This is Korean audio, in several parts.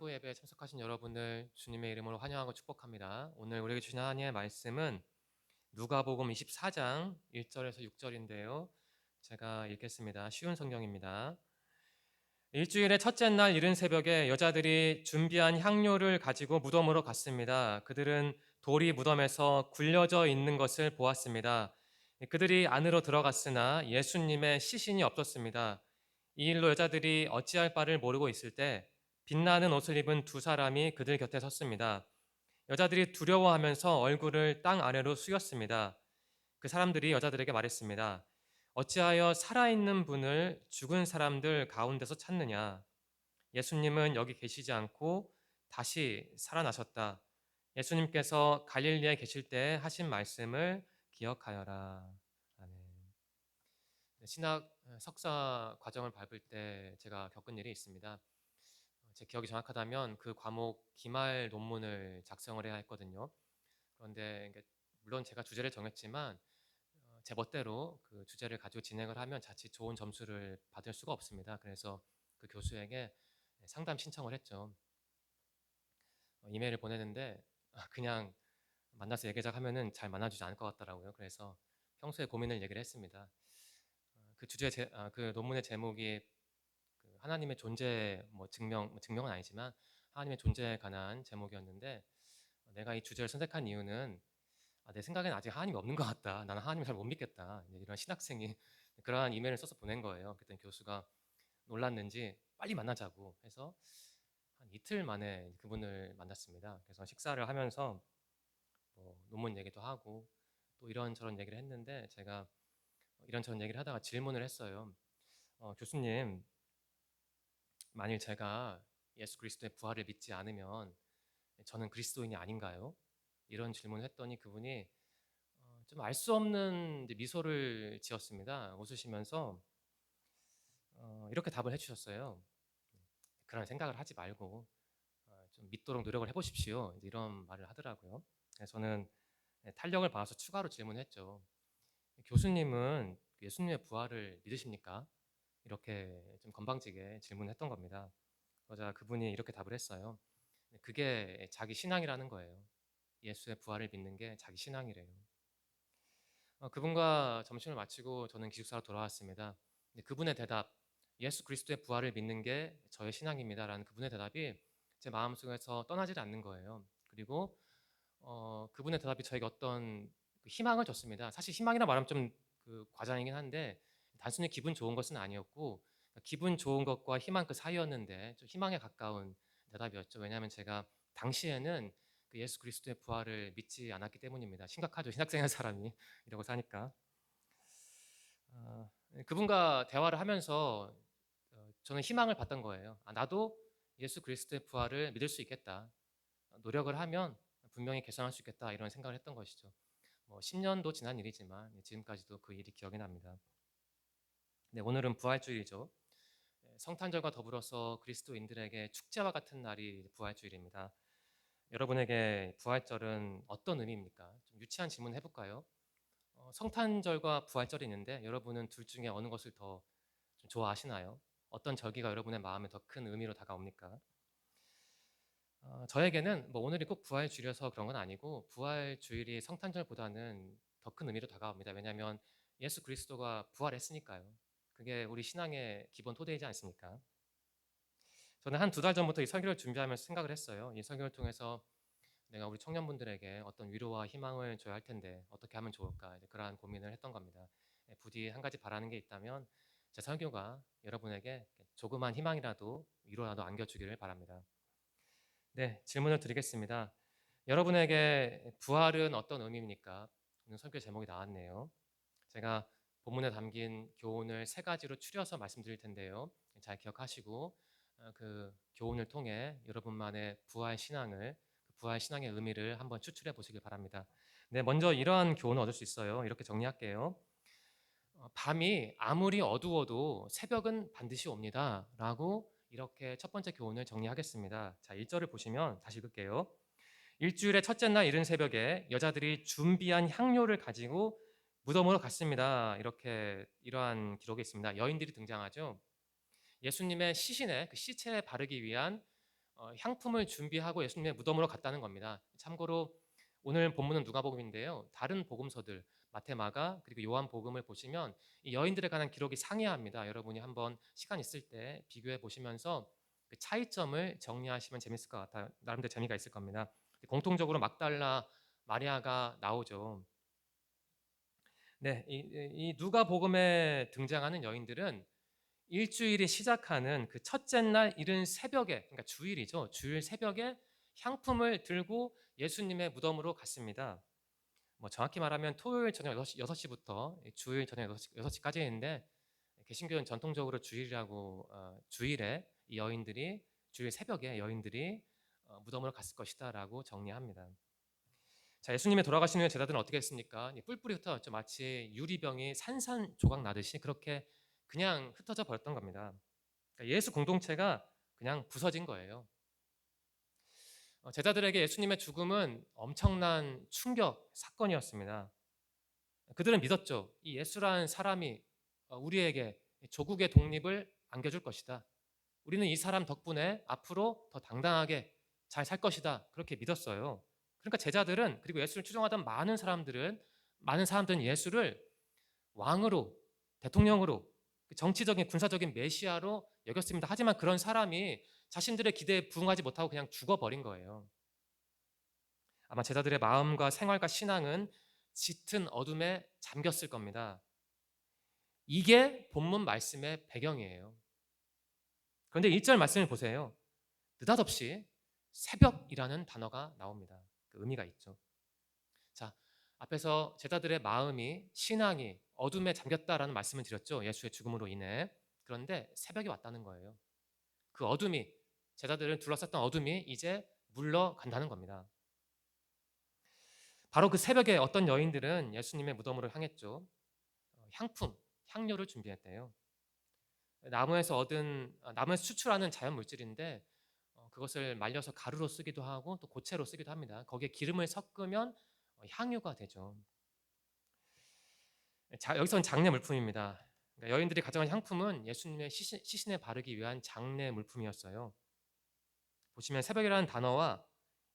한국 예배에 참석하신 여러분을 주님의 이름으로 환영하고 축복합니다. 오늘 우리에게 주신 하나님의 말씀은 누가복음 24장 1절에서 6절인데요. 제가 읽겠습니다. 쉬운 성경입니다. 일주일의 첫째 날 이른 새벽에 여자들이 준비한 향료를 가지고 무덤으로 갔습니다. 그들은 돌이 무덤에서 굴려져 있는 것을 보았습니다. 그들이 안으로 들어갔으나 예수님의 시신이 없었습니다. 이 일로 여자들이 어찌할 바를 모르고 있을 때 빛나는 옷을 입은 두 사람이 그들 곁에 섰습니다. 여자들이 두려워하면서 얼굴을 땅 아래로 숙였습니다. 그 사람들이 여자들에게 말했습니다. 어찌하여 살아있는 분을 죽은 사람들 가운데서 찾느냐? 예수님은 여기 계시지 않고 다시 살아나셨다. 예수님께서 갈릴리에 계실 때 하신 말씀을 기억하여라. 아멘. 신학 석사 과정을 밟을 때 제가 겪은 일이 있습니다. 제 기억이 정확하다면 그 과목 기말 논문을 작성을 해야 했거든요. 그런데 물론 제가 주제를 정했지만 제 멋대로 그 주제를 가지고 진행을 하면 자칫 좋은 점수를 받을 수가 없습니다. 그래서 그 교수에게 상담 신청을 했죠. 이메일을 보내는데 그냥 만나서 얘기하자 하면은 잘 만나주지 않을 것 같더라고요. 그래서 평소에 고민을 얘기를 했습니다. 그 논문의 제목이 그 하나님의 존재 증명은 아니지만 하나님의 존재에 관한 제목이었는데 내가 이 주제를 선택한 이유는 내 생각에는 아직 하나님이 없는 것 같다. 나는 하나님을 잘 못 믿겠다. 이런 신학생이 그러한 이메일을 써서 보낸 거예요. 그랬더니 교수가 놀랐는지 빨리 만나자고 해서 한 이틀 만에 그분을 만났습니다. 그래서 식사를 하면서 뭐 논문 얘기도 하고 또 이런저런 얘기를 했는데 제가 이런저런 얘기를 하다가 질문을 했어요. 교수님, 만일 제가 예수 그리스도의 부활을 믿지 않으면 저는 그리스도인이 아닌가요? 이런 질문을 했더니 그분이 좀 알 수 없는 미소를 지었습니다. 웃으시면서 이렇게 답을 해주셨어요. 그런 생각을 하지 말고 좀 믿도록 노력을 해보십시오. 이런 말을 하더라고요. 그래서 저는 탄력을 받아서 추가로 질문했죠. 교수님은 예수님의 부활을 믿으십니까? 이렇게 좀 건방지게 질문했던 겁니다. 그러자 그분이 이렇게 답을 했어요. 그게 자기 신앙이라는 거예요. 예수의 부활을 믿는 게 자기 신앙이래요. 그분과 점심을 마치고 저는 기숙사로 돌아왔습니다. 근데 그분의 대답, 예수 그리스도의 부활을 믿는 게 저의 신앙입니다라는 그분의 대답이 제 마음속에서 떠나질 않는 거예요. 그리고 그분의 대답이 저에게 어떤 그 희망을 줬습니다. 사실 희망이라 말하면 좀 그 과장이긴 한데 단순히 기분 좋은 것은 아니었고 기분 좋은 것과 희망 그 사이였는데 좀 희망에 가까운 대답이었죠. 왜냐하면 제가 당시에는 그 예수 그리스도의 부활을 믿지 않았기 때문입니다. 심각하죠. 신학생의 사람이 이러고 사니까. 그분과 대화를 하면서 저는 희망을 봤던 거예요. 나도 예수 그리스도의 부활을 믿을 수 있겠다. 노력을 하면 분명히 개선할 수 있겠다 이런 생각을 했던 것이죠. 뭐 10년도 지난 일이지만 지금까지도 그 일이 기억이 납니다. 네, 오늘은 부활주일이죠. 성탄절과 더불어서 그리스도인들에게 축제와 같은 날이 부활주일입니다. 여러분에게 부활절은 어떤 의미입니까? 좀 유치한 질문 해볼까요? 성탄절과 부활절이 있는데 여러분은 둘 중에 어느 것을 더 좀 좋아하시나요? 어떤 절기가 여러분의 마음에 더 큰 의미로 다가옵니까? 저에게는 뭐 오늘이 꼭 부활주일이어서 그런 건 아니고 부활주일이 성탄절보다는 더 큰 의미로 다가옵니다. 왜냐하면 예수 그리스도가 부활했으니까요. 그게 우리 신앙의 기본 토대이지 않습니까? 저는 한 두 달 전부터 이 설교를 준비하면서 생각을 했어요. 이 설교를 통해서 내가 우리 청년분들에게 어떤 위로와 희망을 줘야 할 텐데 어떻게 하면 좋을까 그러한 고민을 했던 겁니다. 부디 한 가지 바라는 게 있다면 제 설교가 여러분에게 조그만 희망이라도 위로라도 안겨주기를 바랍니다. 네, 질문을 드리겠습니다. 여러분에게 부활은 어떤 의미입니까? 오늘 설교 제목이 나왔네요. 제가 본문에 담긴 교훈을 세 가지로 추려서 말씀드릴 텐데요. 잘 기억하시고 그 교훈을 통해 여러분만의 부활 신앙을 그 부활 신앙의 의미를 한번 추출해 보시길 바랍니다. 네, 먼저 이러한 교훈을 얻을 수 있어요. 이렇게 정리할게요. 밤이 아무리 어두워도 새벽은 반드시 옵니다라고 이렇게 첫 번째 교훈을 정리하겠습니다. 자, 1절을 보시면 다시 읽을게요. 일주일의 첫째 날 이른 새벽에 여자들이 준비한 향료를 가지고 무덤으로 갔습니다. 이렇게 이러한 기록이 있습니다. 여인들이 등장하죠. 예수님의 시신에 그 시체에 바르기 위한 향품을 준비하고 예수님의 무덤으로 갔다는 겁니다. 참고로 오늘 본문은 누가복음인데요. 다른 복음서들 마태, 마가 그리고 요한 복음을 보시면 이 여인들에 관한 기록이 상이합니다. 여러분이 한번 시간 있을 때 비교해 보시면서 그 차이점을 정리하시면 재밌을 것 같아요. 나름대로 재미가 있을 겁니다. 공통적으로 막달라 마리아가 나오죠. 네, 이 누가복음에 등장하는 여인들은 일주일이 시작하는 그 첫째 날 이른 새벽에, 그러니까 주일이죠. 주일 새벽에 향품을 들고 예수님의 무덤으로 갔습니다. 뭐 정확히 말하면 토요일 저녁 6시부터 주일 저녁 6시까지인데 개신교는 전통적으로 주일이라고 주일에 이 여인들이 주일 새벽에 여인들이 무덤으로 갔을 것이다라고 정리합니다. 자, 예수님이 돌아가신 후에 제자들은 어떻게 했습니까? 뿔뿔이 흩어졌죠. 마치 유리병이 산산조각 나듯이 그렇게 그냥 흩어져 버렸던 겁니다. 그러니까 예수 공동체가 그냥 부서진 거예요. 제자들에게 예수님의 죽음은 엄청난 충격 사건이었습니다. 그들은 믿었죠. 이 예수라는 사람이 우리에게 조국의 독립을 안겨줄 것이다. 우리는 이 사람 덕분에 앞으로 더 당당하게 잘 살 것이다. 그렇게 믿었어요. 그러니까 제자들은 그리고 예수를 추종하던 많은 사람들은 예수를 왕으로 대통령으로 정치적인 군사적인 메시아로 여겼습니다. 하지만 그런 사람이 자신들의 기대에 부응하지 못하고 그냥 죽어버린 거예요. 아마 제자들의 마음과 생활과 신앙은 짙은 어둠에 잠겼을 겁니다. 이게 본문 말씀의 배경이에요. 그런데 1절 말씀을 보세요. 느닷없이 새벽이라는 단어가 나옵니다. 그 의미가 있죠. 자, 앞에서 제자들의 마음이 신앙이 어둠에 잠겼다라는 말씀을 드렸죠. 예수의 죽음으로 인해. 그런데 새벽이 왔다는 거예요. 그 어둠이 제자들을 둘러쌌던 어둠이 이제 물러간다는 겁니다. 바로 그 새벽에 어떤 여인들은 예수님의 무덤으로 향했죠. 향품, 향료를 준비했대요. 나무에서 추출하는 자연 물질인데 그것을 말려서 가루로 쓰기도 하고 또 고체로 쓰기도 합니다. 거기에 기름을 섞으면 향유가 되죠. 자, 여기서는 장례 물품입니다. 그러니까 여인들이 가져간 향품은 예수님의 시신에 바르기 위한 장례 물품이었어요. 보시면 새벽이라는 단어와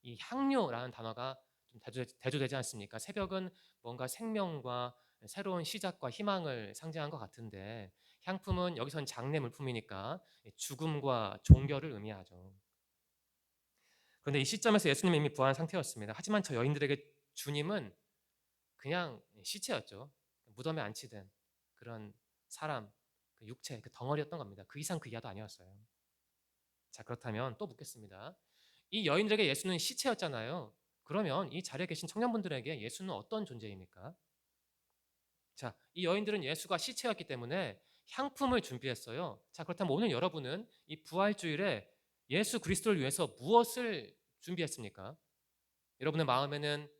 이 향료라는 단어가 좀 대조되지 않습니까? 새벽은 뭔가 생명과 새로운 시작과 희망을 상징한 것 같은데 향품은 여기선 장례 물품이니까 죽음과 종결을 의미하죠. 그런데 이 시점에서 예수님은 이미 부활한 상태였습니다. 하지만 저 여인들에게 주님은 그냥 시체였죠. 무덤에 안치된 그런 사람, 그 육체, 그 덩어리였던 겁니다. 그 이상 그 이하도 아니었어요. 자, 그렇다면 또 묻겠습니다. 이 여인들에게 예수는 시체였잖아요. 그러면 이 자리에 계신 청년분들에게 예수는 어떤 존재입니까? 자, 이 여인들은 예수가 시체였기 때문에 향품을 준비했어요. 자, 그렇다면 오늘 여러분은 이 부활주일에 예수 그리스도를 위해서 무엇을 준비했습니까? 여러분의 마음에는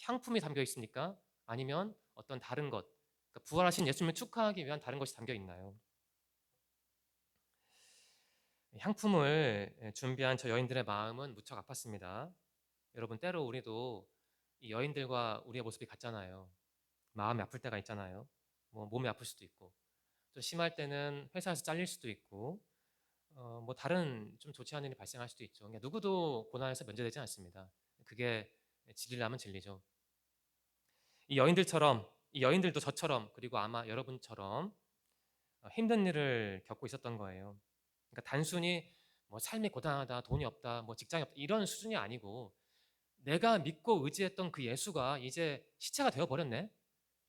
향품이 담겨 있습니까? 아니면 어떤 다른 것, 그러니까 부활하신 예수님을 축하하기 위한 다른 것이 담겨 있나요? 향품을 준비한 저 여인들의 마음은 무척 아팠습니다. 여러분, 때로 우리도 이 여인들과 우리의 모습이 같잖아요. 마음이 아플 때가 있잖아요. 뭐 몸이 아플 수도 있고, 또 심할 때는 회사에서 잘릴 수도 있고, 뭐 다른 좀 좋지 않은 일이 발생할 수도 있죠. 그러니까 누구도 고난에서 면제되지 않습니다. 그게 진리라면 진리죠. 이 여인들도 저처럼 그리고 아마 여러분처럼 힘든 일을 겪고 있었던 거예요. 그러니까 단순히 뭐 삶이 고단하다, 돈이 없다, 뭐 직장이 없다 이런 수준이 아니고 내가 믿고 의지했던 그 예수가 이제 시체가 되어 버렸네.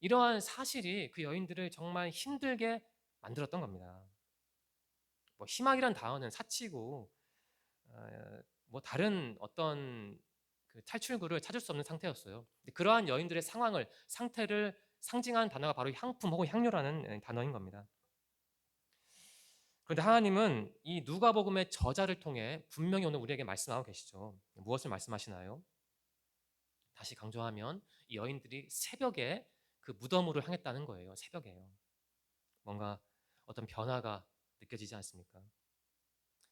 이러한 사실이 그 여인들을 정말 힘들게 만들었던 겁니다. 뭐 희망이란 단어는 사치고 뭐 다른 어떤 그 탈출구를 찾을 수 없는 상태였어요. 근데 그러한 여인들의 상태를 상징하는 단어가 바로 향품 혹은 향료라는 단어인 겁니다. 그런데 하나님은 이 누가복음의 저자를 통해 분명히 오늘 우리에게 말씀하고 계시죠. 무엇을 말씀하시나요? 다시 강조하면 이 여인들이 새벽에 그 무덤으로 향했다는 거예요. 새벽에요. 뭔가 어떤 변화가 느껴지지 않습니까?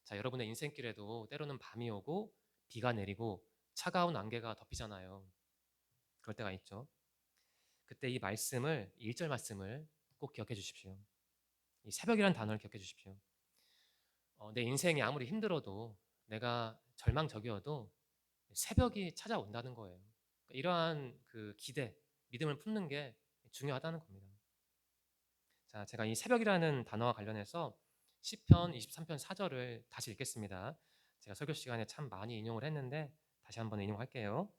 자, 여러분의 인생길에도 때로는 밤이 오고 비가 내리고 차가운 안개가 덮이잖아요. 그럴 때가 있죠. 그때 이 말씀을, 이 1절 말씀을 꼭 기억해 주십시오. 이 새벽이라는 단어를 기억해 주십시오. 내 인생이 아무리 힘들어도 내가 절망적이어도 새벽이 찾아온다는 거예요. 그러니까 이러한 그 기대, 믿음을 품는 게 중요하다는 겁니다. 자, 제가 이 새벽이라는 단어와 관련해서 시편 23편 4절을 다시 읽겠습니다. 제가 설교 시간에 참 많이 인용을 했는데 다시 한번 인용할게요.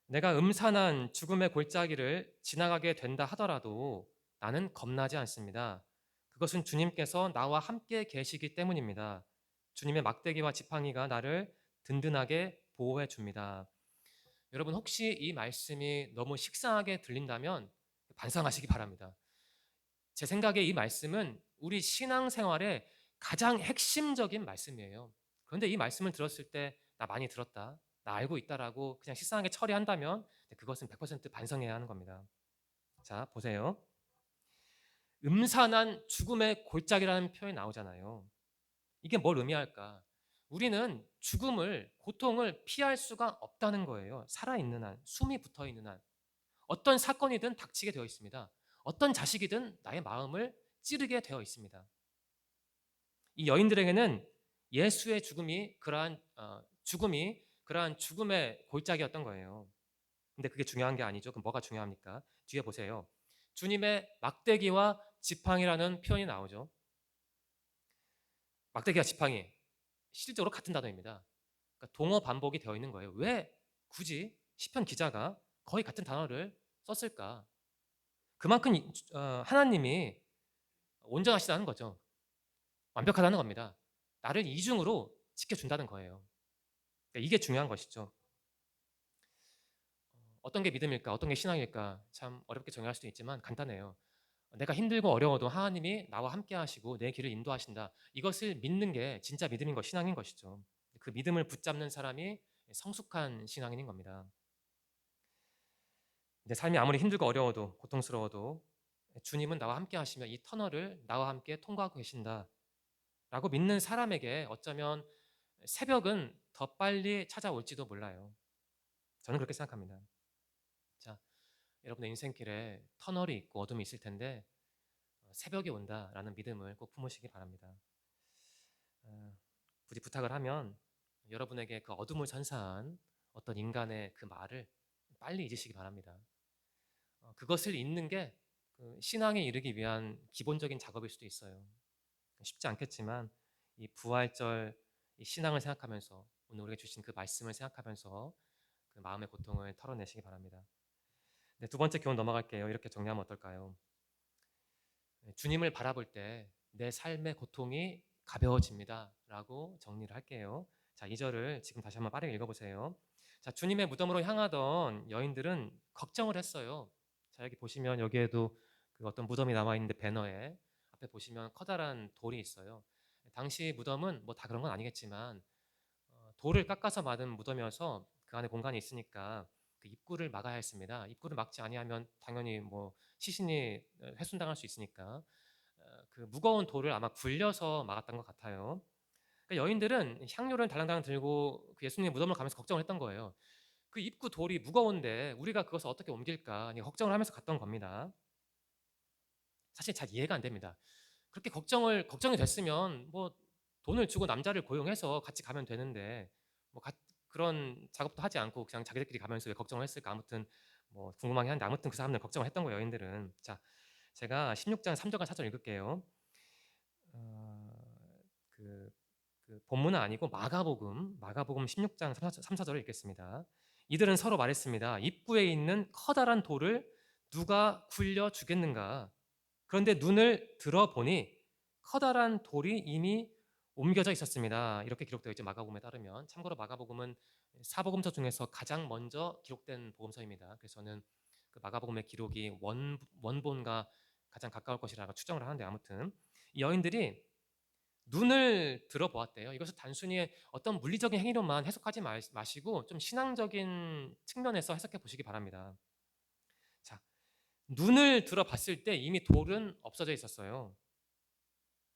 내가 음산한 죽음의 골짜기를 지나가게 된다 하더라도 나는 겁나지 않습니다. 그것은 주님께서 나와 함께 계시기 때문입니다. 주님의 막대기와 지팡이가 나를 든든하게 보호해 줍니다. 여러분, 혹시 이 말씀이 너무 식상하게 들린다면 반성하시기 바랍니다. 제 생각에 이 말씀은 우리 신앙생활의 가장 핵심적인 말씀이에요. 그런데 이 말씀을 들었을 때 나 많이 들었다, 나 알고 있다라고 그냥 식상하게 처리한다면 그것은 100% 반성해야 하는 겁니다. 자, 보세요. 음산한 죽음의 골짜기라는 표현이 나오잖아요. 이게 뭘 의미할까? 우리는 죽음을, 고통을 피할 수가 없다는 거예요. 살아있는 한, 숨이 붙어 있는 한. 어떤 사건이든 닥치게 되어 있습니다. 어떤 자식이든 나의 마음을 찌르게 되어 있습니다. 이 여인들에게는 예수의 죽음이 그러한 죽음의 골짜기였던 거예요. 근데 그게 중요한 게 아니죠. 그럼 뭐가 중요합니까? 뒤에 보세요. 주님의 막대기와 지팡이라는 표현이 나오죠. 막대기와 지팡이, 실제로 같은 단어입니다. 그러니까 동어 반복이 되어 있는 거예요. 왜 굳이 시편 기자가 거의 같은 단어를 썼을까? 그만큼 하나님이 온전하시다는 거죠. 완벽하다는 겁니다. 나를 이중으로 지켜준다는 거예요. 그러니까 이게 중요한 것이죠. 어떤 게 믿음일까? 어떤 게 신앙일까? 참 어렵게 정의할 수도 있지만 간단해요. 내가 힘들고 어려워도 하나님이 나와 함께 하시고 내 길을 인도하신다. 이것을 믿는 게 진짜 믿음인 것, 신앙인 것이죠. 그 믿음을 붙잡는 사람이 성숙한 신앙인인 겁니다. 내 삶이 아무리 힘들고 어려워도 고통스러워도 주님은 나와 함께 하시며 이 터널을 나와 함께 통과하고 계신다라고 믿는 사람에게 어쩌면 새벽은 더 빨리 찾아올지도 몰라요. 저는 그렇게 생각합니다. 자, 여러분의 인생길에 터널이 있고 어둠이 있을 텐데 새벽이 온다라는 믿음을 꼭 품으시기 바랍니다. 부디 부탁을 하면 여러분에게 그 어둠을 선사한 어떤 인간의 그 말을 빨리 잊으시기 바랍니다. 그것을 잊는 게그 신앙에 이르기 위한 기본적인 작업일 수도 있어요. 쉽지 않겠지만 이 부활절 이 신앙을 생각하면서 오늘 우리가 주신 그 말씀을 생각하면서 그 마음의 고통을 털어내시기 바랍니다. 네, 두 번째 교훈 넘어갈게요. 이렇게 정리하면 어떨까요? 주님을 바라볼 때 내 삶의 고통이 가벼워집니다. 라고 정리를 할게요. 자, 2절을 지금 다시 한번 빠르게 읽어보세요. 자, 주님의 무덤으로 향하던 여인들은 걱정을 했어요. 자, 여기 보시면 여기에도 그 어떤 무덤이 남아있는데 배너에 앞에 보시면 커다란 돌이 있어요. 당시 무덤은 뭐 다 그런 건 아니겠지만 돌을 깎아서 만든 무덤이어서 그 안에 공간이 있으니까 그 입구를 막아야 했습니다. 입구를 막지 아니하면 당연히 뭐 시신이 훼손당할 수 있으니까 그 무거운 돌을 아마 굴려서 막았던 것 같아요. 그러니까 여인들은 향료를 달랑달랑 들고 그 예수님 무덤을 가면서 걱정을 했던 거예요. 그 입구 돌이 무거운데 우리가 그것을 어떻게 옮길까 걱정을 하면서 갔던 겁니다. 사실 잘 이해가 안 됩니다. 그렇게 걱정이 됐으면 뭐 돈을 주고 남자를 고용해서 같이 가면 되는데 뭐 그런 작업도 하지 않고 그냥 자기들끼리 가면서 왜 걱정을 했을까? 아무튼 뭐 궁금하긴 한데 아무튼 그 사람들 걱정을 했던 거예요, 여인들은. 자, 제가 16장 3절과 4절 읽을게요. 그, 그 본문은 아니고 마가복음 16장 3, 4절을 읽겠습니다. 이들은 서로 말했습니다. 입구에 있는 커다란 돌을 누가 굴려 주겠는가? 그런데 눈을 들어보니 커다란 돌이 이미 옮겨져 있었습니다. 이렇게 기록되어 있죠. 마가복음에 따르면. 참고로 마가복음은 사복음서 중에서 가장 먼저 기록된 복음서입니다. 그래서 저는 그 마가복음의 기록이 원본과 가장 가까울 것이라고 추정을 하는데 아무튼 이 여인들이 눈을 들어보았대요. 이것을 단순히 어떤 물리적인 행위로만 해석하지 마시고 좀 신앙적인 측면에서 해석해 보시기 바랍니다. 자, 눈을 들어봤을 때 이미 돌은 없어져 있었어요.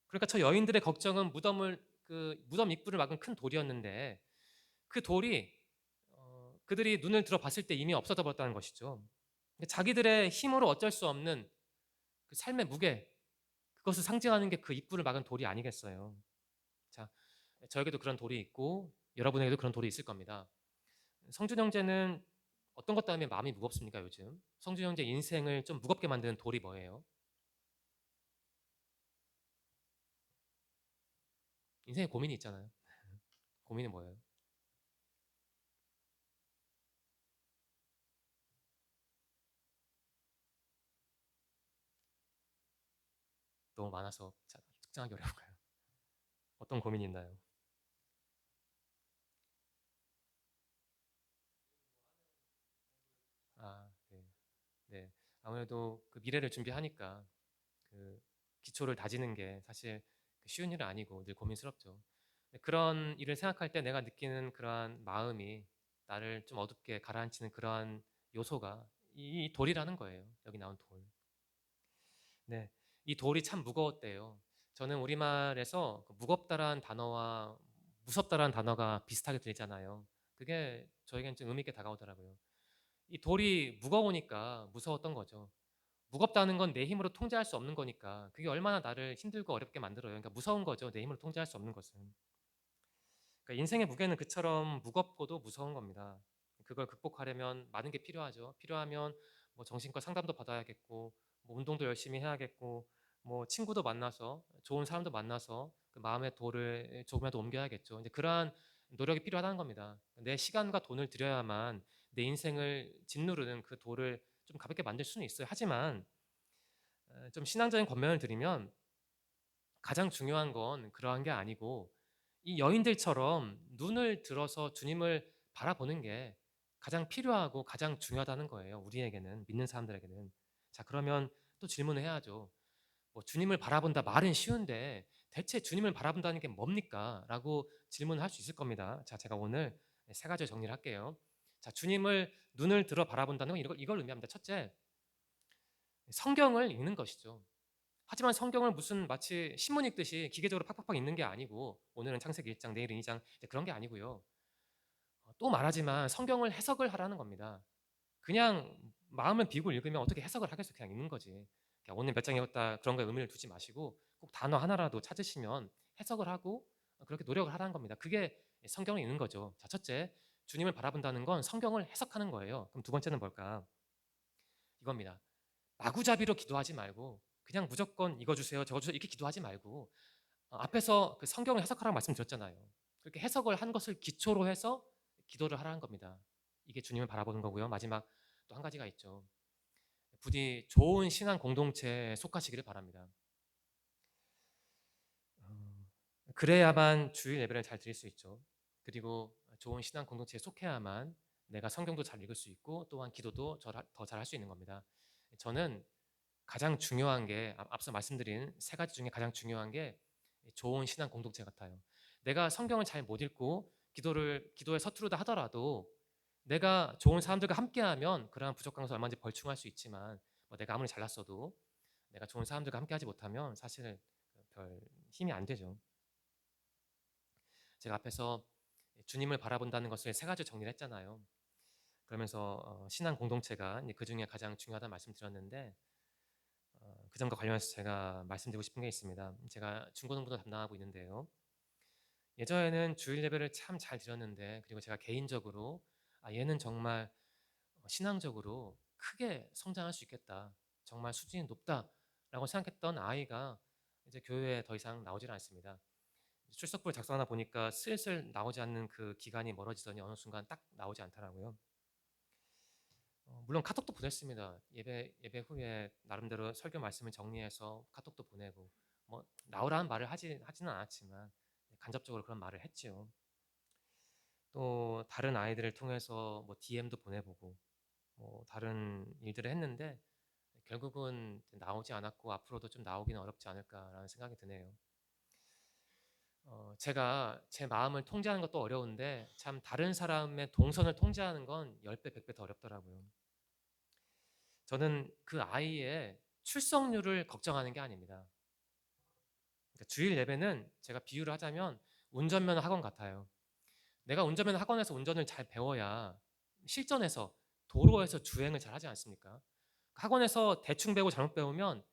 그러니까 저 여인들의 걱정은 무덤 입구를 막은 큰 돌이었는데 그 돌이 그들이 눈을 들어봤을 때 이미 없어져 버렸다는 것이죠. 자기들의 힘으로 어쩔 수 없는 그 삶의 무게, 그것을 상징하는 게 그 입구를 막은 돌이 아니겠어요. 자, 저에게도 그런 돌이 있고 여러분에게도 그런 돌이 있을 겁니다. 성준 형제는 어떤 것 때문에 마음이 무겁습니까, 요즘? 성준 형제 인생을 좀 무겁게 만드는 돌이 뭐예요? 인생에 고민이 있잖아요. 고민이 뭐예요? 너무 많아서 특정하기 어려울까요? 어떤 고민이 있나요? 아, 네. 네. 아무래도 그 미래를 준비하니까 그 기초를 다지는 게 사실 쉬운 일은 아니고 늘 고민스럽죠. 그런 일을 생각할 때 내가 느끼는 그러한 마음이 나를 좀 어둡게 가라앉히는 그러한 요소가 이 돌이라는 거예요. 여기 나온 돌. 네. 이 돌이 참 무거웠대요. 저는 우리말에서 그 무겁다라는 단어와 무섭다라는 단어가 비슷하게 들리잖아요. 그게 저에겐 좀 의미 있게 다가오더라고요. 이 돌이 무거우니까 무서웠던 거죠. 무겁다는 건 내 힘으로 통제할 수 없는 거니까 그게 얼마나 나를 힘들고 어렵게 만들어요. 그러니까 무서운 거죠. 내 힘으로 통제할 수 없는 것은. 그러니까 인생의 무게는 그처럼 무겁고도 무서운 겁니다. 그걸 극복하려면 많은 게 필요하죠. 필요하면 뭐 정신과 상담도 받아야겠고, 뭐 운동도 열심히 해야겠고, 뭐 친구도 만나서 좋은 사람도 만나서 그 마음의 돌을 조금이라도 옮겨야겠죠. 이제 그러한 노력이 필요하다는 겁니다. 내 시간과 돈을 들여야만 내 인생을 짓누르는 그 돌을 좀 가볍게 만들 수는 있어요. 하지만 좀 신앙적인 권면을 드리면 가장 중요한 건 그러한 게 아니고 이 여인들처럼 눈을 들어서 주님을 바라보는 게 가장 필요하고 가장 중요하다는 거예요. 우리에게는 믿는 사람들에게는. 자, 그러면 또 질문을 해야죠. 뭐 주님을 바라본다 말은 쉬운데 대체 주님을 바라본다는 게 뭡니까? 라고 질문을 할 수 있을 겁니다. 자, 제가 오늘 세 가지 정리를 할게요. 자, 주님을 눈을 들어 바라본다는 건 이걸 의미합니다. 첫째, 성경을 읽는 것이죠. 하지만 성경을 무슨 마치 신문 읽듯이 기계적으로 팍팍팍 읽는 게 아니고 오늘은 창세기 1장, 내일은 2장 그런 게 아니고요. 또 말하지만 성경을 해석을 하라는 겁니다. 그냥 마음을 비우고 읽으면 어떻게 해석을 하겠어? 그냥 읽는 거지. 그냥 오늘 몇 장 읽었다 그런 거에 의미를 두지 마시고 꼭 단어 하나라도 찾으시면 해석을 하고 그렇게 노력을 하라는 겁니다. 그게 성경을 읽는 거죠. 자, 첫째, 주님을 바라본다는 건 성경을 해석하는 거예요. 그럼 두 번째는 뭘까? 이겁니다. 마구잡이로 기도하지 말고 그냥 무조건 이거 주세요, 저거 주세요 이렇게 기도하지 말고 앞에서 그 성경을 해석하라고 말씀드렸잖아요. 그렇게 해석을 한 것을 기초로 해서 기도를 하라는 겁니다. 이게 주님을 바라보는 거고요. 마지막 또 한 가지가 있죠. 부디 좋은 신앙 공동체에 속하시기를 바랍니다. 어, 그래야만 주일 예배를 잘 드릴 수 있죠. 그리고 좋은 신앙 공동체에 속해야만 내가 성경도 잘 읽을 수 있고 또한 기도도 더 잘 할 수 있는 겁니다. 저는 가장 중요한 게 앞서 말씀드린 세 가지 중에 가장 중요한 게 좋은 신앙 공동체 같아요. 내가 성경을 잘 못 읽고 기도에 서투르다 하더라도 내가 좋은 사람들과 함께하면 그러한 부족한 것을 얼마든지 벌충할 수 있지만 뭐 내가 아무리 잘났어도 내가 좋은 사람들과 함께하지 못하면 사실 별 힘이 안 되죠. 제가 앞에서 주님을 바라본다는 것을 세 가지 정리를 했잖아요. 그러면서 신앙 공동체가 그 중에 가장 중요하다는 말씀드렸는데 그 점과 관련해서 제가 말씀드리고 싶은 게 있습니다. 제가 중고등부도 담당하고 있는데요. 예전에는 주일 예배를 참 잘 드렸는데 그리고 제가 개인적으로 얘는 정말 신앙적으로 크게 성장할 수 있겠다. 정말 수준이 높다라고 생각했던 아이가 이제 교회에 더 이상 나오질 않습니다. 출석부를 작성하다 보니까 슬슬 나오지 않는 그 기간이 멀어지더니 어느 순간 딱 나오지 않더라고요. 물론 카톡도 보냈습니다. 예배 후에 나름대로 설교 말씀을 정리해서 카톡도 보내고 뭐 나오라는 말을 하지는 않았지만 간접적으로 그런 말을 했지요. 또 다른 아이들을 통해서 뭐 DM도 보내보고 뭐 다른 일들을 했는데 결국은 나오지 않았고 앞으로도 좀 나오기는 어렵지 않을까라는 생각이 드네요. 제가 제 마음을 통제하는 것도 어려운데 참 다른 사람의 동선을 통제하는 건 10배, 100배 더 어렵더라고요. 저는 그 아이의 출석률을 걱정하는 게 아닙니다. 그러니까 주일 예배는 제가 비유를 하자면 운전면허 학원 같아요. 내가 운전면허 학원에서 운전을 잘 배워야 실전에서 도로에서 주행을 잘 하지 않습니까? 학원에서 대충 배우고 잘못 배우면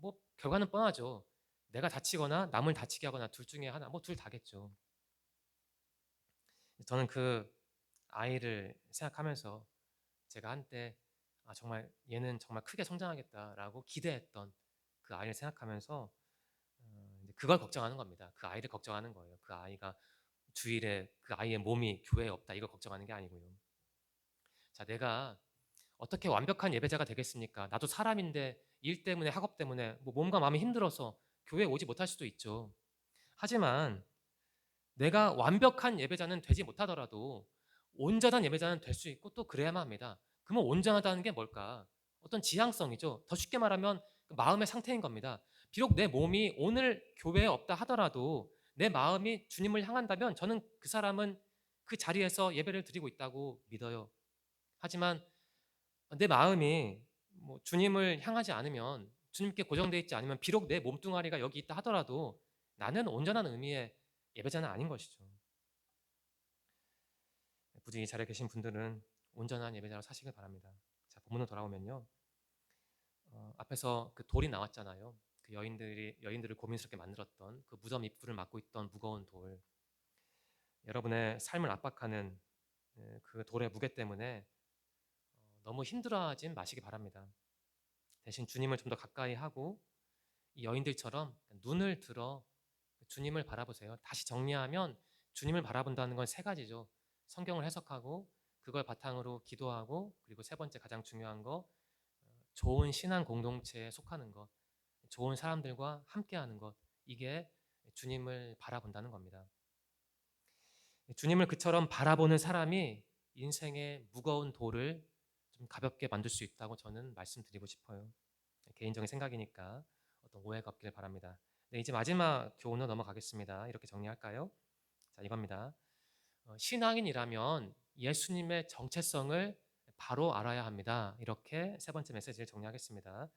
뭐 결과는 뻔하죠. 내가 다치거나 남을 다치게 하거나 둘 중에 하나, 뭐 둘 다겠죠. 저는 그 아이를 생각하면서 제가 한때 정말 얘는 정말 크게 성장하겠다라고 기대했던 그 아이를 생각하면서 이제 그걸 걱정하는 겁니다. 그 아이를 걱정하는 거예요. 그 아이가 주일에 그 아이의 몸이 교회에 없다 이걸 걱정하는 게 아니고요. 자, 내가 어떻게 완벽한 예배자가 되겠습니까? 나도 사람인데 일 때문에 학업 때문에 뭐 몸과 마음이 힘들어서 교회에 오지 못할 수도 있죠. 하지만 내가 완벽한 예배자는 되지 못하더라도 온전한 예배자는 될 수 있고 또 그래야만 합니다. 그러면 온전하다는 게 뭘까? 어떤 지향성이죠. 더 쉽게 말하면 그 마음의 상태인 겁니다. 비록 내 몸이 오늘 교회에 없다 하더라도 내 마음이 주님을 향한다면 저는 그 사람은 그 자리에서 예배를 드리고 있다고 믿어요. 하지만 내 마음이 뭐 주님을 향하지 않으면 주님께 고정되어 있지 않으면 비록 내 몸뚱아리가 여기 있다 하더라도 나는 온전한 의미의 예배자는 아닌 것이죠. 부디 이 자리에 계신 분들은 온전한 예배자로 사시길 바랍니다. 자, 본문으로 돌아오면요. 앞에서 그 돌이 나왔잖아요. 그 여인들을 고민스럽게 만들었던 그 무덤 입구를 막고 있던 무거운 돌. 여러분의 삶을 압박하는 그 돌의 무게 때문에 너무 힘들어하진 마시기 바랍니다. 대신 주님을 좀 더 가까이 하고 이 여인들처럼 눈을 들어 주님을 바라보세요. 다시 정리하면 주님을 바라본다는 건 세 가지죠. 성경을 해석하고 그걸 바탕으로 기도하고 그리고 세 번째 가장 중요한 거 좋은 신앙 공동체에 속하는 것, 좋은 사람들과 함께하는 것 이게 주님을 바라본다는 겁니다. 주님을 그처럼 바라보는 사람이 인생의 무거운 돌을 좀 가볍게 만들 수 있다고 저는 말씀드리고 싶어요. 개인적인 생각이니까 어떤 오해가 없길 바랍니다. 네, 이제 마지막 교훈으로 넘어가겠습니다. 이렇게 정리할까요? 자, 이겁니다. 신앙인이라면 예수님의 정체성을 바로 알아야 합니다. 이렇게 세 번째 메시지를 정리하겠습니다.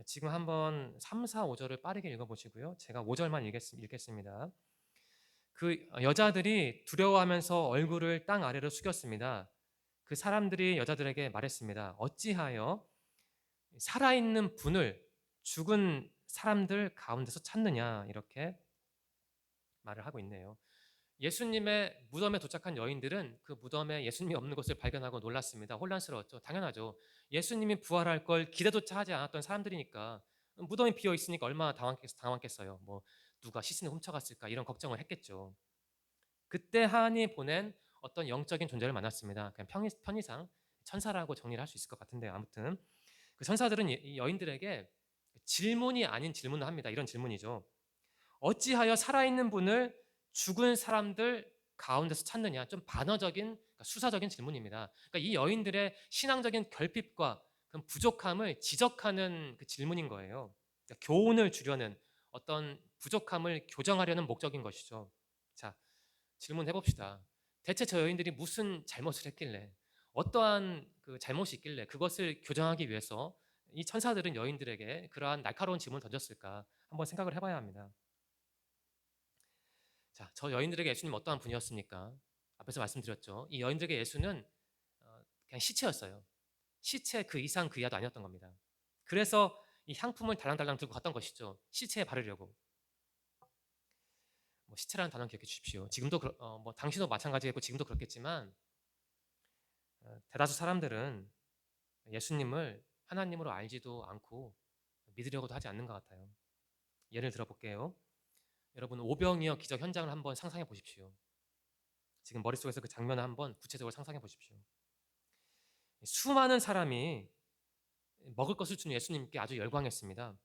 지금 한번 3, 4, 5절을 빠르게 읽어보시고요. 제가 5절만 읽겠습니다. 그 여자들이 두려워하면서 얼굴을 땅 아래로 숙였습니다. 그 사람들이 여자들에게 말했습니다. 어찌하여 살아있는 분을 죽은 사람들 가운데서 찾느냐 이렇게 말을 하고 있네요. 예수님의 무덤에 도착한 여인들은 그 무덤에 예수님이 없는 것을 발견하고 놀랐습니다. 혼란스러웠죠. 당연하죠. 예수님이 부활할 걸 기대조차 하지 않았던 사람들이니까 무덤이 비어 있으니까 얼마나 당황했겠어요. 뭐 누가 시신을 훔쳐갔을까 이런 걱정을 했겠죠. 그때 하나님이 보낸 어떤 영적인 존재를 만났습니다. 그냥 편의상 천사라고 정리를 할 수 있을 것 같은데요. 아무튼 그 천사들은 이 여인들에게 질문이 아닌 질문을 합니다. 이런 질문이죠. 어찌하여 살아있는 분을 죽은 사람들 가운데서 찾느냐? 좀 반어적인 그러니까 수사적인 질문입니다. 그러니까 이 여인들의 신앙적인 결핍과 그 부족함을 지적하는 그 질문인 거예요. 그러니까 교훈을 주려는 어떤 부족함을 교정하려는 목적인 것이죠. 자, 질문해 봅시다. 대체 저 여인들이 무슨 잘못을 했길래 어떠한 그 잘못이 있길래 그것을 교정하기 위해서 이 천사들은 여인들에게 그러한 날카로운 질문을 던졌을까 한번 생각을 해봐야 합니다. 자, 저 여인들에게 예수님 어떠한 분이었습니까? 앞에서 말씀드렸죠. 이 여인들에게 예수는 그냥 시체였어요. 시체 그 이상 그 이하도 아니었던 겁니다. 그래서 이 향품을 달랑달랑 들고 갔던 것이죠. 시체에 바르려고. 뭐 시체라는 단어 기억해 주십시오. 지금도 뭐 당시도 마찬가지겠고 지금도 그렇겠지만 대다수 사람들은 예수님을 하나님으로 알지도 않고 믿으려고도 하지 않는 것 같아요. 예를 들어 볼게요. 여러분 오병이어 기적 현장을 한번 상상해 보십시오. 지금 머릿속에서 그 장면을 한번 구체적으로 상상해 보십시오. 수많은 사람이 먹을 것을 준 예수님께 아주 열광했습니다.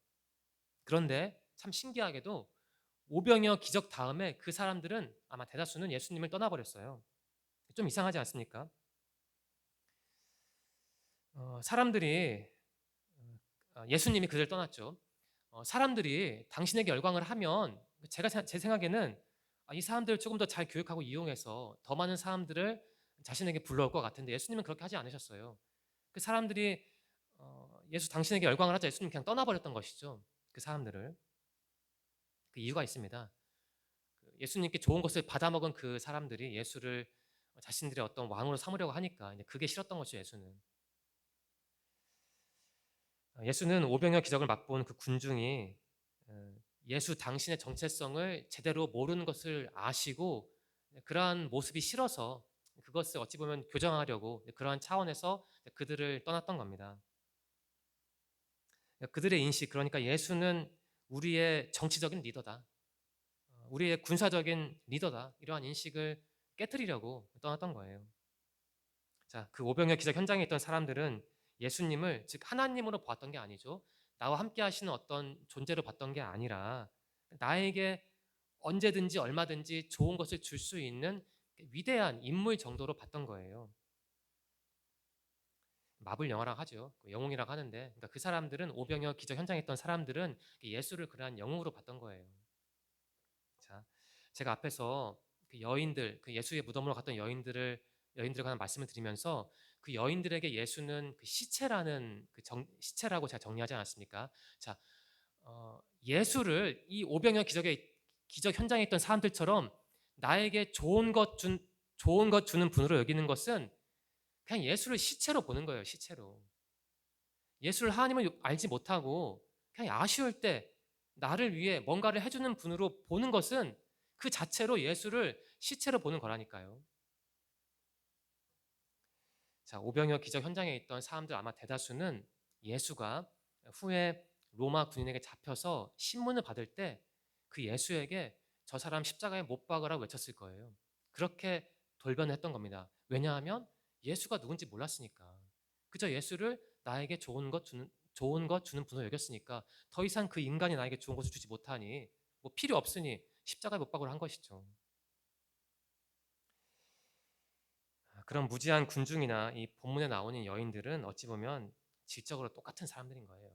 그런데 참 신기하게도 오병이어 기적 다음에 그 사람들은 아마 대다수는 예수님을 떠나버렸어요. 좀 이상하지 않습니까? 사람들이 예수님이 그들 떠났죠. 사람들이 당신에게 열광을 하면 제 생각에는 이 사람들을 조금 더 잘 교육하고 이용해서 더 많은 사람들을 자신에게 불러올 것 같은데 예수님은 그렇게 하지 않으셨어요. 그 사람들이 예수 당신에게 열광을 하자 예수님 그냥 떠나버렸던 것이죠. 그 사람들을. 그 이유가 있습니다. 예수님께 좋은 것을 받아먹은 그 사람들이 예수를 자신들의 어떤 왕으로 삼으려고 하니까 이제 그게 싫었던 것이죠. 예수는 오병이어 기적을 맛본 그 군중이 예수 당신의 정체성을 제대로 모르는 것을 아시고 그러한 모습이 싫어서 그것을 어찌 보면 교정하려고 그러한 차원에서 그들을 떠났던 겁니다. 그들의 인식, 그러니까 예수는 우리의 정치적인 리더다, 우리의 군사적인 리더다, 이러한 인식을 깨뜨리려고 떠났던 거예요. 자, 그 오병이어 기적 현장에 있던 사람들은 예수님을 즉 하나님으로 보았던 게 아니죠. 나와 함께 하시는 어떤 존재로 봤던 게 아니라 나에게 언제든지 얼마든지 좋은 것을 줄 수 있는 위대한 인물 정도로 봤던 거예요. 마블 영화라고 하죠. 영웅이라고 하는데, 그러니까 그 사람들은 오병이어 기적 현장에 있던 사람들은 예수를 그러한 영웅으로 봤던 거예요. 자, 제가 앞에서 그 여인들, 그 예수의 무덤으로 갔던 여인들에 관한 말씀을 드리면서 그 여인들에게 예수는 그 시체라는 시체라고 제가 정리하지 않았습니까? 자, 예수를 이 오병이어 기적 현장에 있던 사람들처럼 나에게 좋은 것 주는 분으로 여기는 것은 그냥 예수를 시체로 보는 거예요. 시체로. 예수를 하나님을 알지 못하고 그냥 아쉬울 때 나를 위해 뭔가를 해주는 분으로 보는 것은 그 자체로 예수를 시체로 보는 거라니까요. 자, 오병이어 기적 현장에 있던 사람들 아마 대다수는 예수가 후에 로마 군인에게 잡혀서 신문을 받을 때 그 예수에게 저 사람 십자가에 못 박으라고 외쳤을 거예요. 그렇게 돌변했던 겁니다. 왜냐하면 예수가 누군지 몰랐으니까. 그저 예수를 나에게 좋은 것 주는 분으로 여겼으니까 더 이상 그 인간이 나에게 좋은 것을 주지 못하니 뭐 필요 없으니 십자가에 못 박으라 한 것이죠. 그런 무지한 군중이나 이 본문에 나오는 여인들은 어찌 보면 질적으로 똑같은 사람들인 거예요.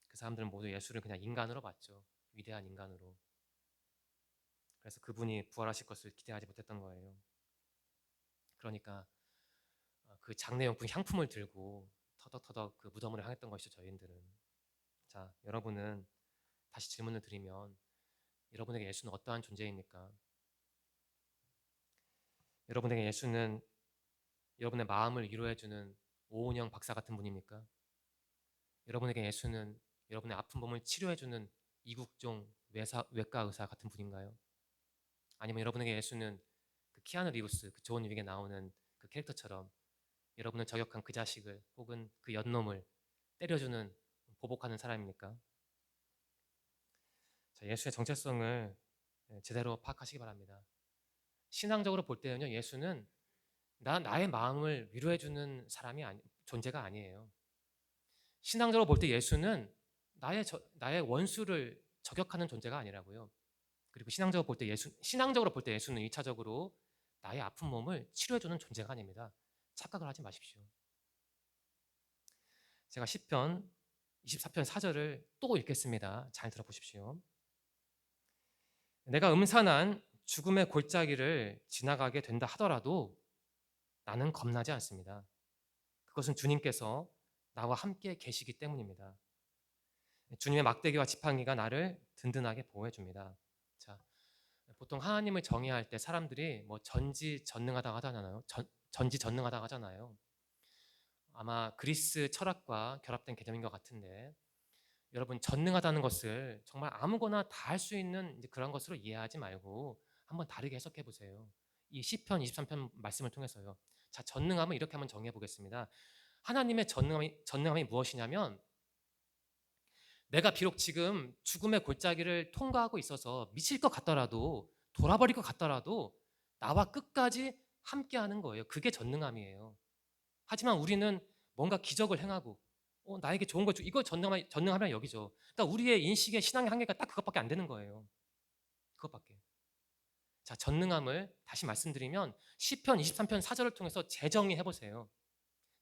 그 사람들은 모두 예수를 그냥 인간으로 봤죠. 위대한 인간으로. 그래서 그분이 부활하실 것을 기대하지 못했던 거예요. 그러니까 그 장례용품 향품을 들고 터덕터덕 그 무덤으로 향했던 것이죠. 저희들은. 자, 여러분은 다시 질문을 드리면 여러분에게 예수는 어떠한 존재입니까? 여러분에게 예수는 여러분의 마음을 위로해주는 오은영 박사 같은 분입니까? 여러분에게 예수는 여러분의 아픈 몸을 치료해주는 이국종 외과 의사 같은 분인가요? 아니면 여러분에게 예수는 그 키아누 리브스, 그 좋은 윅에 나오는 그 캐릭터처럼 여러분을 저격한 그 자식을 혹은 그 연놈을 때려주는 보복하는 사람입니까? 자, 예수의 정체성을 제대로 파악하시기 바랍니다. 신앙적으로 볼 때는요, 예수는 나의 마음을 위로해주는 존재가 아니에요. 신앙적으로 볼 때 예수는 나의 원수를 저격하는 존재가 아니라고요. 그리고 신앙적으로 볼 때 예수는 1차적으로 나의 아픈 몸을 치료해주는 존재가 아닙니다. 착각을 하지 마십시오. 제가 시편 24편 4절을 또 읽겠습니다. 잘 들어보십시오. 내가 음산한 죽음의 골짜기를 지나가게 된다 하더라도 나는 겁나지 않습니다. 그것은 주님께서 나와 함께 계시기 때문입니다. 주님의 막대기와 지팡이가 나를 든든하게 보호해 줍니다. 자, 보통 하나님을 정의할 때 사람들이 뭐 전지전능하다고 하잖아요. 전지전능하다고 하잖아요. 아마 그리스 철학과 결합된 개념인 것 같은데, 여러분 전능하다는 것을 정말 아무거나 다 할 수 있는 그런 것으로 이해하지 말고 한번 다르게 해석해 보세요. 이 시편 23편 말씀을 통해서요. 자, 전능함을 이렇게 한번 정해 보겠습니다. 하나님의 전능함이 무엇이냐면, 내가 비록 지금 죽음의 골짜기를 통과하고 있어서 미칠 것 같더라도, 돌아버릴 것 같더라도 나와 끝까지 함께하는 거예요. 그게 전능함이에요. 하지만 우리는 뭔가 기적을 행하고 나에게 좋은 걸 주, 이걸 전능함이란 여기죠. 그러니까 우리의 인식의 신앙의 한계가 딱 그것밖에 안 되는 거예요. 그것밖에. 자, 전능함을 다시 말씀드리면 시편 23편 4절을 통해서 재정의해 보세요.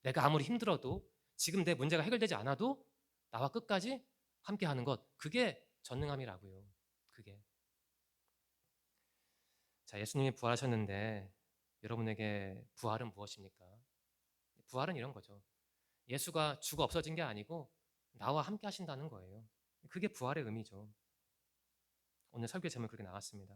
내가 아무리 힘들어도, 지금 내 문제가 해결되지 않아도 나와 끝까지 함께하는 것, 그게 전능함이라고요. 그게. 자, 예수님이 부활하셨는데 여러분에게 부활은 무엇입니까? 부활은 이런 거죠. 예수가 죽어 없어진 게 아니고 나와 함께 하신다는 거예요. 그게 부활의 의미죠. 오늘 설교 제목이 그렇게 나왔습니다.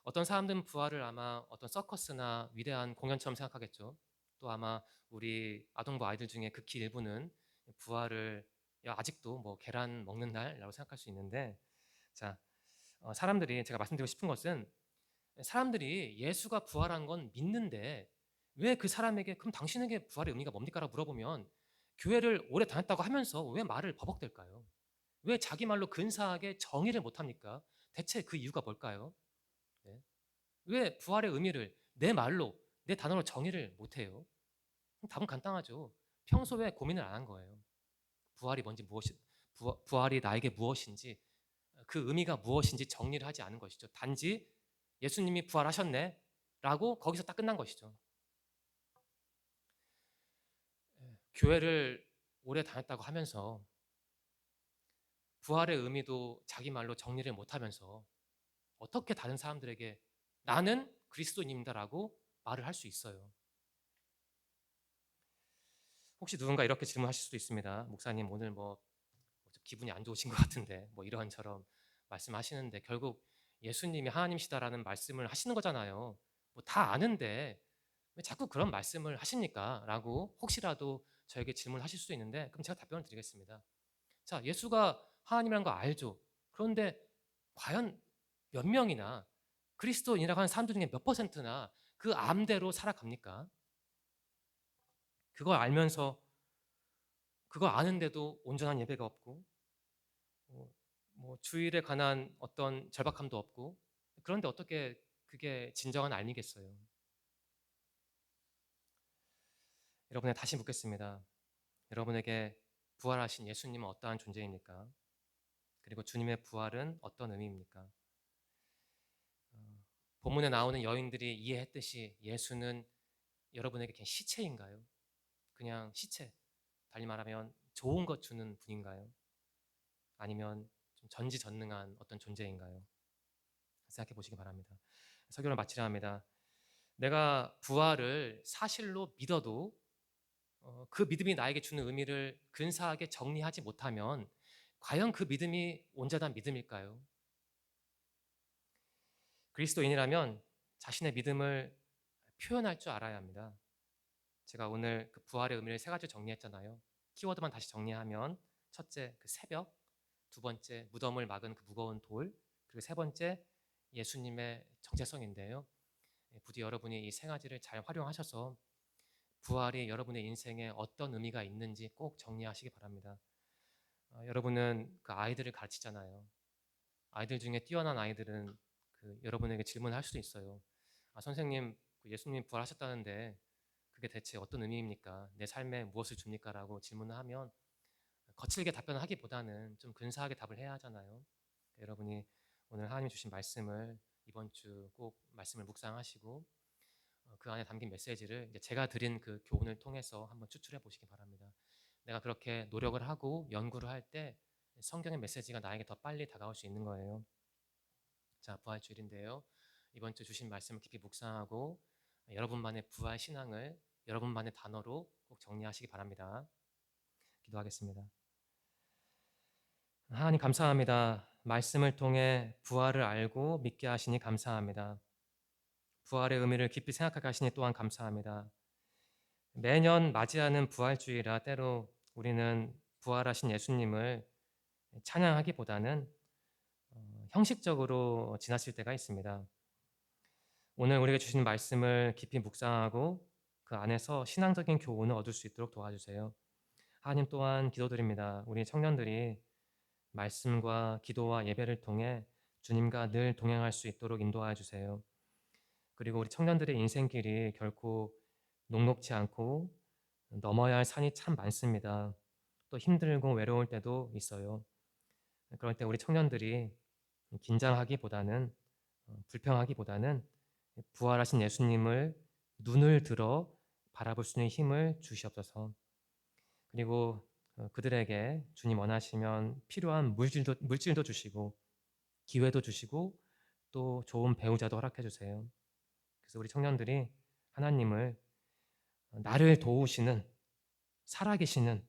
어떤 사람들은 부활을 아마 어떤 서커스나 위대한 공연처럼 생각하겠죠. 또 아마 우리 아동부 아이들 중에 극히 일부는 부활을 아직도 뭐 계란 먹는 날이라고 생각할 수 있는데, 자, 사람들이 제가 말씀드리고 싶은 것은 사람들이 예수가 부활한 건 믿는데 왜 그 사람에게 그럼 당신에게 부활의 의미가 뭡니까? 라고 물어보면 교회를 오래 다녔다고 하면서 왜 말을 버벅댈까요? 왜 자기 말로 근사하게 정의를 못합니까? 대체 그 이유가 뭘까요? 네. 왜 부활의 의미를 내 말로 내 단어로 정의를 못해요? 답은 간단하죠. 평소에 고민을 안 한 거예요. 부활이 뭔지 부활이 나에게 무엇인지 그 의미가 무엇인지 정리를 하지 않은 것이죠. 단지 예수님이 부활하셨네 라고 거기서 딱 끝난 것이죠. 교회를 오래 다녔다고 하면서 부활의 의미도 자기 말로 정리를 못하면서 어떻게 다른 사람들에게 나는 그리스도인입니다라고 말을 할 수 있어요. 혹시 누군가 이렇게 질문하실 수도 있습니다. 목사님 오늘 기분이 안 좋으신 것 같은데 이런저런 말씀하시는데 결국 예수님이 하나님이시다라는 말씀을 하시는 거잖아요. 다 아는데 왜 자꾸 그런 말씀을 하십니까? 라고 혹시라도 저에게 질문하실 수도 있는데 그럼 제가 답변을 드리겠습니다. 자, 예수가 하나님이라는 거 알죠. 그런데 과연 몇 명이나 그리스도인이라고 하는 사람들 중에 몇 퍼센트나 그 암대로 살아갑니까? 그걸 알면서 그걸 아는데도 온전한 예배가 없고 어, 주일에 관한 어떤 절박함도 없고 그런데 어떻게 그게 진정한 알미겠어요? 여러분에 다시 묻겠습니다. 여러분에게 부활하신 예수님은 어떠한 존재입니까? 그리고 주님의 부활은 어떤 의미입니까? 본문에 나오는 여인들이 이해했듯이 예수는 여러분에게 그냥 시체인가요? 그냥 시체, 달리 말하면 좋은 것 주는 분인가요? 아니면 좀 전지전능한 어떤 존재인가요? 생각해 보시기 바랍니다. 설교를 마치려 합니다. 내가 부활을 사실로 믿어도 그 믿음이 나에게 주는 의미를 근사하게 정리하지 못하면 과연 그 믿음이 온전한 믿음일까요? 그리스도인이라면 자신의 믿음을 표현할 줄 알아야 합니다. 제가 오늘 그 부활의 의미를 세 가지 정리했잖아요. 키워드만 다시 정리하면 첫째, 그 새벽, 두 번째, 무덤을 막은 그 무거운 돌, 그리고 세 번째, 예수님의 정체성인데요. 부디 여러분이 이 세 가지를 잘 활용하셔서 부활이 여러분의 인생에 어떤 의미가 있는지 꼭 정리하시기 바랍니다. 여러분은 그 아이들을 가르치잖아요. 아이들 중에 뛰어난 아이들은 여러분에게 질문할 수도 있어요. 선생님, 예수님 부활하셨다는데 그게 대체 어떤 의미입니까? 내 삶에 무엇을 줍니까? 라고 질문을 하면 거칠게 답변을 하기보다는 좀 근사하게 답을 해야 하잖아요. 여러분이 오늘 하나님 주신 말씀을 이번 주 꼭 말씀을 묵상하시고 그 안에 담긴 메시지를 이제 제가 드린 그 교훈을 통해서 한번 추출해 보시기 바랍니다. 내가 그렇게 노력을 하고 연구를 할 때 성경의 메시지가 나에게 더 빨리 다가올 수 있는 거예요. 자, 부활주일인데요. 이번 주 주신 말씀을 깊이 묵상하고 여러분만의 부활 신앙을 여러분만의 단어로 꼭 정리하시기 바랍니다. 기도하겠습니다. 하나님 감사합니다. 말씀을 통해 부활을 알고 믿게 하시니 감사합니다. 부활의 의미를 깊이 생각하게 하시니 또한 감사합니다. 매년 맞이하는 부활주의라 때로 우리는 부활하신 예수님을 찬양하기보다는 형식적으로 지나칠 때가 있습니다. 오늘 우리에게 주신 말씀을 깊이 묵상하고 그 안에서 신앙적인 교훈을 얻을 수 있도록 도와주세요. 하나님 또한 기도드립니다. 우리 청년들이 말씀과 기도와 예배를 통해 주님과 늘 동행할 수 있도록 인도하여 주세요. 그리고 우리 청년들의 인생길이 결코 녹록지 않고 넘어야 할 산이 참 많습니다. 또 힘들고 외로울 때도 있어요. 그럴 때 우리 청년들이 긴장하기보다는 불평하기보다는 부활하신 예수님을 눈을 들어 바라볼 수 있는 힘을 주시옵소서. 그리고 그들에게 주님 원하시면 필요한 물질도 주시고 기회도 주시고 또 좋은 배우자도 허락해 주세요. 그래서 우리 청년들이 하나님을 나를 도우시는 살아계시는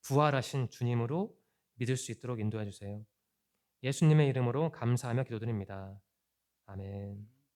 부활하신 주님으로 믿을 수 있도록 인도해 주세요. 예수님의 이름으로 감사하며 기도드립니다. 아멘.